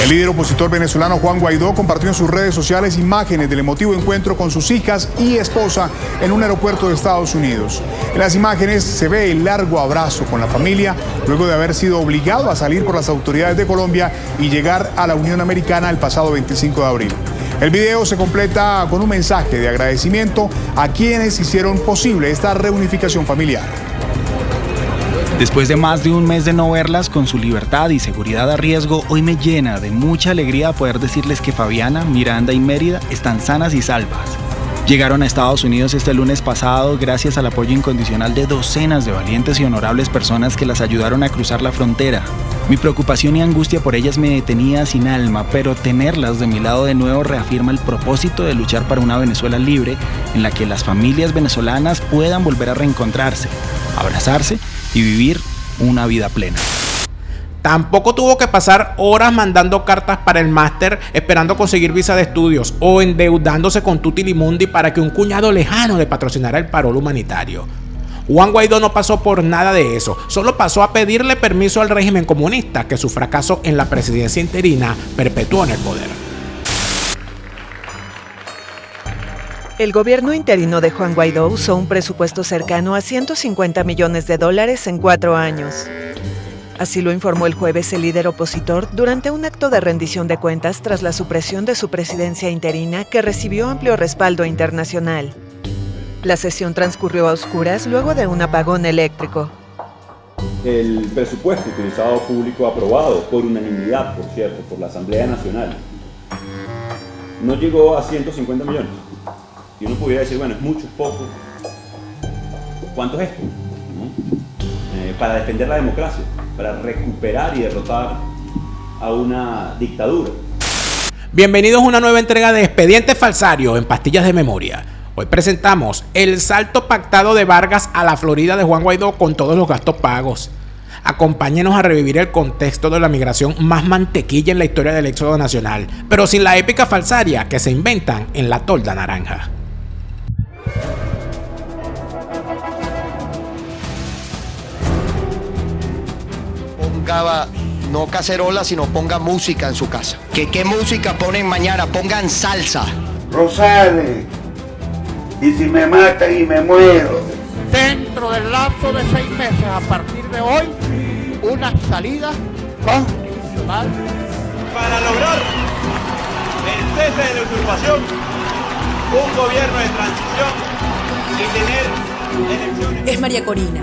El líder opositor venezolano Juan Guaidó compartió en sus redes sociales imágenes del emotivo encuentro con sus hijas y esposa en un aeropuerto de Estados Unidos. En las imágenes se ve el largo abrazo con la familia luego de haber sido obligado a salir por las autoridades de Colombia y llegar a la Unión Americana el pasado 25 de abril. El video se completa con un mensaje de agradecimiento a quienes hicieron posible esta reunificación familiar. Después de más de un mes de no verlas, con su libertad y seguridad a riesgo, hoy me llena de mucha alegría poder decirles que Fabiana, Miranda y Mérida están sanas y salvas. Llegaron a Estados Unidos este lunes pasado gracias al apoyo incondicional de docenas de valientes y honorables personas que las ayudaron a cruzar la frontera. Mi preocupación y angustia por ellas me detenía sin alma, pero tenerlas de mi lado de nuevo reafirma el propósito de luchar para una Venezuela libre en la que las familias venezolanas puedan volver a reencontrarse, abrazarse y vivir una vida plena. Tampoco tuvo que pasar horas mandando cartas para el máster esperando conseguir visa de estudios o endeudándose con Tutti Limundi para que un cuñado lejano le patrocinara el parol humanitario. Juan Guaidó no pasó por nada de eso, solo pasó a pedirle permiso al régimen comunista que su fracaso en la presidencia interina perpetuó en el poder. El gobierno interino de Juan Guaidó usó un presupuesto cercano a $150 millones en 4 años. Así lo informó el jueves el líder opositor durante un acto de rendición de cuentas tras la supresión de su presidencia interina que recibió amplio respaldo internacional. La sesión transcurrió a oscuras luego de un apagón eléctrico. El presupuesto utilizado público aprobado por unanimidad, por cierto, por la Asamblea Nacional, no llegó a 150 millones. Y uno pudiera decir, bueno, es mucho, es poco. ¿Cuánto es esto? ¿No? Para defender la democracia, para recuperar y derrotar a una dictadura. Bienvenidos a una nueva entrega de Expediente Falsario en Pastillas de Memoria. Hoy presentamos el salto pactado de Vargas a la Florida de Juan Guaidó con todos los gastos pagos. Acompáñenos a revivir el contexto de la migración más mantequilla en la historia del éxodo nacional, pero sin la épica falsaria que se inventan en la tolda naranja. Ponga no cacerola, sino ponga música en su casa. ¿Qué música ponen mañana? Pongan salsa. Rosales, y si me matan y me muero. Dentro del lapso de 6 meses, a partir de hoy, una salida constitucional. Para lograr el cese de la usurpación, un gobierno de transición y tener elecciones. Es María Corina.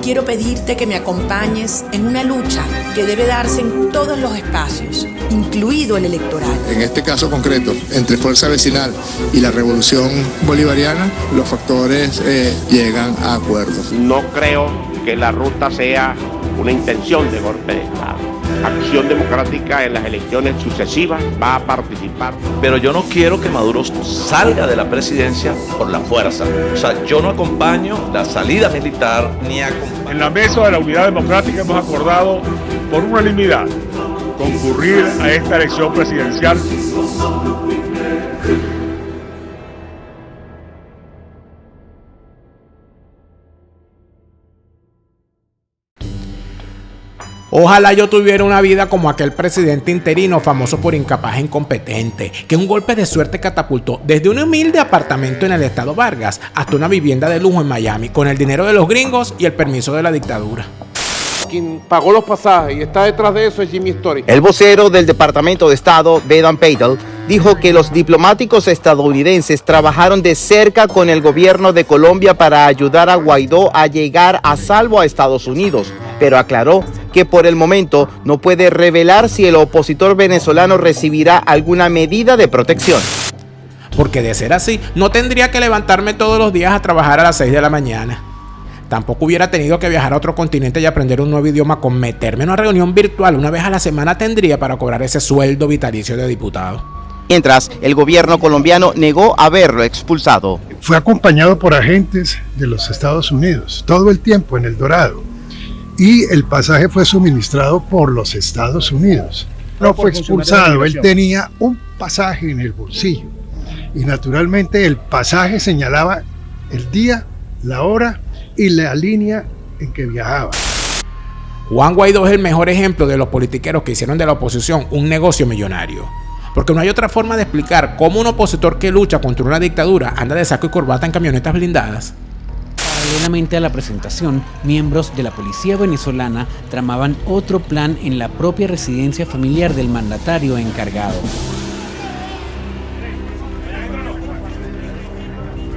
Quiero pedirte que me acompañes en una lucha que debe darse en todos los espacios, incluido el electoral. En este caso concreto, entre Fuerza Vecinal y la Revolución Bolivariana, los factores llegan a acuerdos. No creo que la ruta sea una intención de golpe de Estado. Acción Democrática en las elecciones sucesivas va a participar. Pero yo no quiero que Maduro salga de la presidencia por la fuerza. O sea, yo no acompaño la salida militar ni acompaño. En la mesa de la Unidad Democrática hemos acordado por unanimidad concurrir a esta elección presidencial. Ojalá yo tuviera una vida como aquel presidente interino famoso por incapaz e incompetente, que un golpe de suerte catapultó desde un humilde apartamento en el estado Vargas hasta una vivienda de lujo en Miami, con el dinero de los gringos y el permiso de la dictadura. Quien pagó los pasajes y está detrás de eso es Jimmy Story. El vocero del Departamento de Estado, Vedant Patel, dijo que los diplomáticos estadounidenses trabajaron de cerca con el gobierno de Colombia para ayudar a Guaidó a llegar a salvo a Estados Unidos, pero aclaró que por el momento no puede revelar si el opositor venezolano recibirá alguna medida de protección. Porque de ser así, no tendría que levantarme todos los días a trabajar a las 6 de la mañana. Tampoco hubiera tenido que viajar a otro continente y aprender un nuevo idioma. Con meterme en una reunión virtual una vez a la semana tendría para cobrar ese sueldo vitalicio de diputado. Mientras, el gobierno colombiano negó haberlo expulsado. Fue acompañado por agentes de los Estados Unidos todo el tiempo en El Dorado. Y el pasaje fue suministrado por los Estados Unidos. No fue expulsado, él tenía un pasaje en el bolsillo. Y naturalmente el pasaje señalaba el día, la hora y la línea en que viajaba. Juan Guaidó es el mejor ejemplo de los politiqueros que hicieron de la oposición un negocio millonario. Porque no hay otra forma de explicar cómo un opositor que lucha contra una dictadura anda de saco y corbata en camionetas blindadas. Paralelamente a la presentación, miembros de la policía venezolana tramaban otro plan en la propia residencia familiar del mandatario encargado.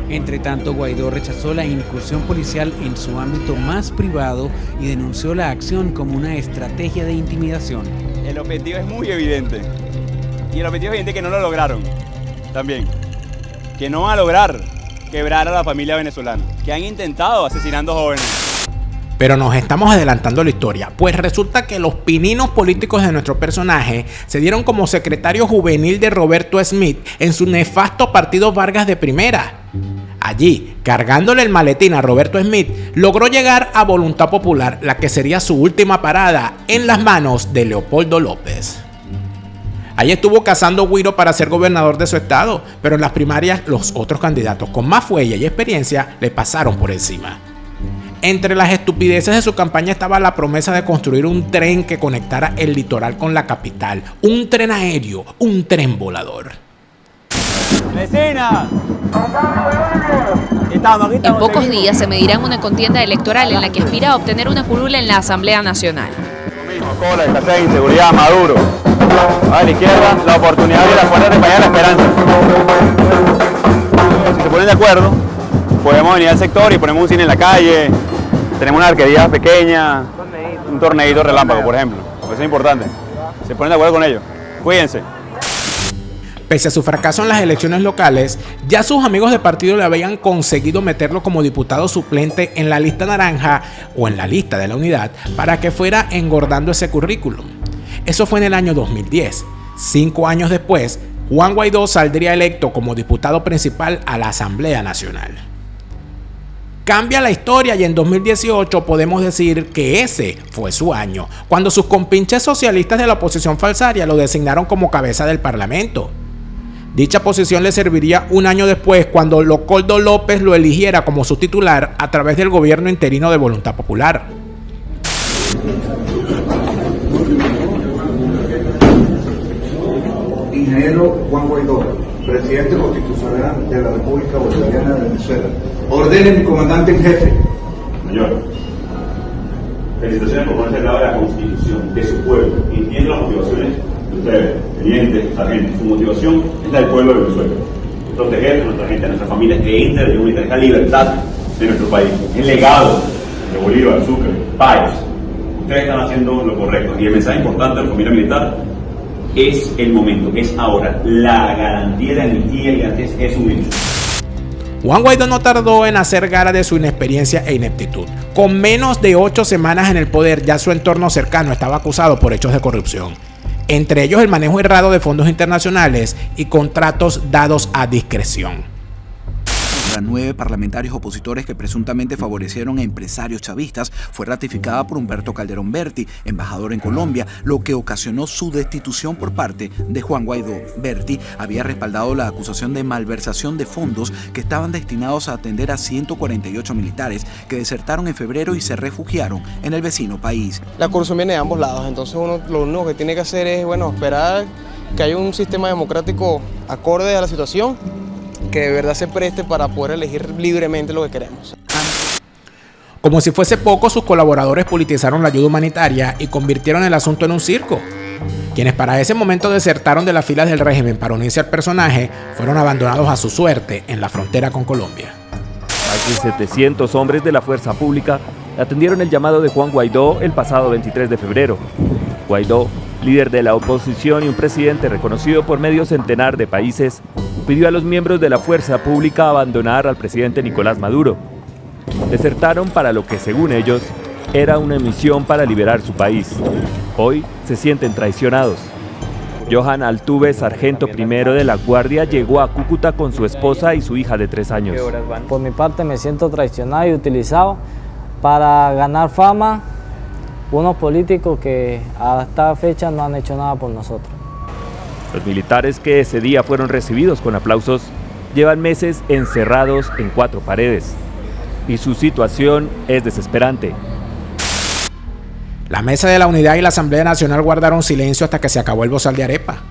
Entre tanto, Guaidó rechazó la incursión policial en su ámbito más privado y denunció la acción como una estrategia de intimidación. El objetivo es muy evidente. Y el objetivo es evidente que no lo lograron también. Que no van a lograr quebrar a la familia venezolana. Que han intentado asesinando jóvenes. Pero nos estamos adelantando la historia, pues resulta que los pininos políticos de nuestro personaje se dieron como secretario juvenil de Roberto Smith en su nefasto partido Vargas de Primera. Allí, cargándole el maletín a Roberto Smith, logró llegar a Voluntad Popular, la que sería su última parada en las manos de Leopoldo López. Ahí estuvo cazando güiro para ser gobernador de su estado, pero en las primarias los otros candidatos con más fuelle y experiencia le pasaron por encima. Entre las estupideces de su campaña estaba la promesa de construir un tren que conectara el litoral con la capital, un tren aéreo, un tren volador. ¡Vecina! En pocos días se medirá una contienda electoral en la que aspira a obtener una curula en la Asamblea Nacional. Cola, escasez, inseguridad, Maduro. A la izquierda, la oportunidad de la fuerza de España, la esperanza. Si se ponen de acuerdo, podemos venir al sector y ponemos un cine en la calle, tenemos una arquería pequeña, un torneito relámpago, por ejemplo. Eso es importante. Se ponen de acuerdo con ellos. Cuídense. Pese a su fracaso en las elecciones locales, ya sus amigos de partido le habían conseguido meterlo como diputado suplente en la lista naranja o en la lista de la unidad para que fuera engordando ese currículum. Eso fue en el año 2010. 5 años después, Juan Guaidó saldría electo como diputado principal a la Asamblea Nacional. Cambia la historia y en 2018 podemos decir que ese fue su año, cuando sus compinches socialistas de la oposición falsaria lo designaron como cabeza del Parlamento. Dicha posición le serviría un año después cuando Leopoldo López lo eligiera como su titular a través del gobierno interino de Voluntad Popular. Ingeniero Juan Guaidó, presidente constitucional de la República Bolivariana de Venezuela. Ordene mi comandante en jefe. Señor, felicitaciones por ponerse al lado de la Constitución, de su pueblo. Entiendo las motivaciones de ustedes, tenientes, sargentos. Su motivación es la del pueblo de Venezuela. Proteger a nuestra gente, a nuestras familias que entren en unidad, la libertad de nuestro país. El legado de Bolívar, Sucre, Páez. Ustedes están haciendo lo correcto. Y el mensaje importante de la familia militar es el momento, es ahora. La garantía de amnistía y garantías es un hecho. Juan Guaidó no tardó en hacer gala de su inexperiencia e ineptitud. Con menos de 8 semanas en el poder, ya su entorno cercano estaba acusado por hechos de corrupción. Entre ellos el manejo errado de fondos internacionales y contratos dados a discreción. Contra 9 parlamentarios opositores que presuntamente favorecieron a empresarios chavistas fue ratificada por Humberto Calderón Berti, embajador en Colombia, lo que ocasionó su destitución por parte de Juan Guaidó. Berti había respaldado la acusación de malversación de fondos que estaban destinados a atender a 148 militares que desertaron en febrero y se refugiaron en el vecino país. La corrupción viene de ambos lados, entonces uno lo único que tiene que hacer es esperar que haya un sistema democrático acorde a la situación, que de verdad se preste para poder elegir libremente lo que queremos. Como si fuese poco, sus colaboradores politizaron la ayuda humanitaria y convirtieron el asunto en un circo. Quienes para ese momento desertaron de las filas del régimen para unirse al personaje fueron abandonados a su suerte en la frontera con Colombia. Más de 700 hombres de la fuerza pública atendieron el llamado de Juan Guaidó el pasado 23 de febrero. Guaidó, líder de la oposición y un presidente reconocido por medio centenar de países, pidió a los miembros de la fuerza pública abandonar al presidente Nicolás Maduro. Desertaron para lo que, según ellos, era una misión para liberar su país. Hoy se sienten traicionados. Johan Altuve, sargento primero de la Guardia, llegó a Cúcuta con su esposa y su hija de 3 años. Por mi parte me siento traicionado y utilizado para ganar fama, unos políticos que a esta fecha no han hecho nada por nosotros. Los militares que ese día fueron recibidos con aplausos llevan meses encerrados en 4 paredes y su situación es desesperante. La Mesa de la Unidad y la Asamblea Nacional guardaron silencio hasta que se acabó el bozal de arepa.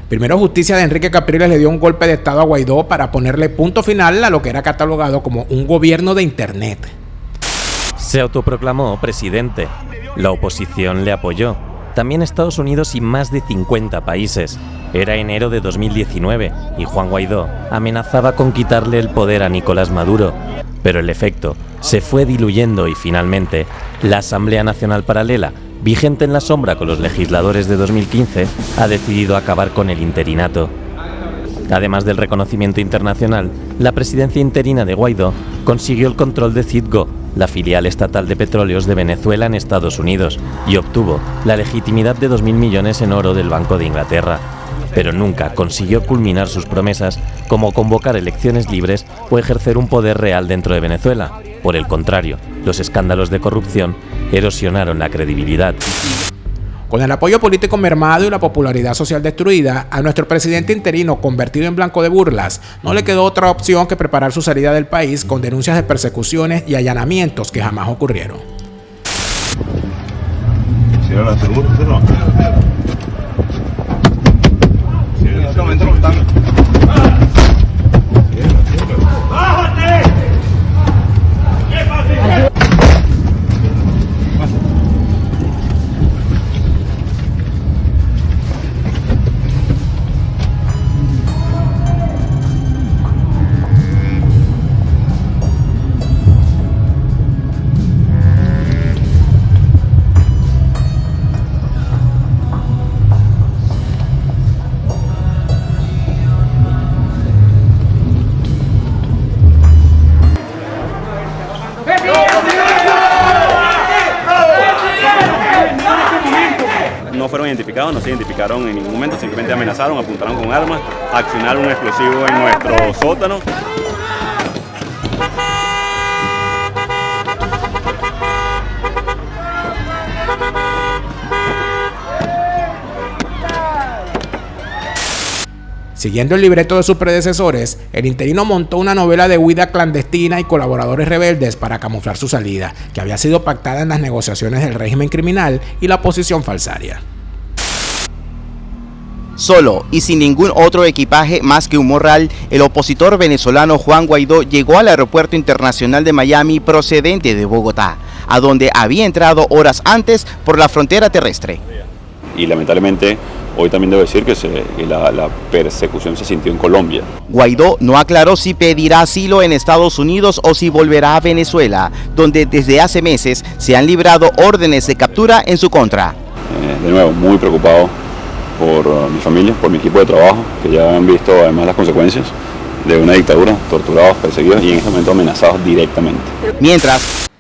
Primero, Justicia de Enrique Capriles le dio un golpe de estado a Guaidó para ponerle punto final a lo que era catalogado como un gobierno de Internet. Se autoproclamó presidente. La oposición le apoyó. También Estados Unidos y más de 50 países. Era enero de 2019 y Juan Guaidó amenazaba con quitarle el poder a Nicolás Maduro. Pero el efecto se fue diluyendo y finalmente la Asamblea Nacional Paralela, vigente en la sombra con los legisladores de 2015, ha decidido acabar con el interinato. Además del reconocimiento internacional, la presidencia interina de Guaidó consiguió el control de Citgo, la filial estatal de petróleos de Venezuela en Estados Unidos, y obtuvo la legitimidad de 2.000 millones en oro del Banco de Inglaterra. Pero nunca consiguió culminar sus promesas como convocar elecciones libres o ejercer un poder real dentro de Venezuela. Por el contrario, los escándalos de corrupción erosionaron la credibilidad. Con el apoyo político mermado y la popularidad social destruida, a nuestro presidente interino convertido en blanco de burlas, no le quedó otra opción que preparar su salida del país con denuncias de persecuciones y allanamientos que jamás ocurrieron. No fueron identificados, no se identificaron en ningún momento, simplemente amenazaron, apuntaron con armas, accionaron un explosivo en nuestro sótano. Siguiendo el libreto de sus predecesores, el interino montó una novela de huida clandestina y colaboradores rebeldes para camuflar su salida, que había sido pactada en las negociaciones del régimen criminal y la oposición falsaria. Solo y sin ningún otro equipaje más que un morral, el opositor venezolano Juan Guaidó llegó al aeropuerto internacional de Miami procedente de Bogotá, a donde había entrado horas antes por la frontera terrestre. Y lamentablemente hoy también debo decir que la persecución se sintió en Colombia. Guaidó no aclaró si pedirá asilo en Estados Unidos o si volverá a Venezuela, donde desde hace meses se han librado órdenes de captura en su contra. De nuevo, muy preocupado por mi familia, por mi equipo de trabajo, que ya han visto además las consecuencias de una dictadura, torturados, perseguidos y en este momento amenazados directamente. Mientras,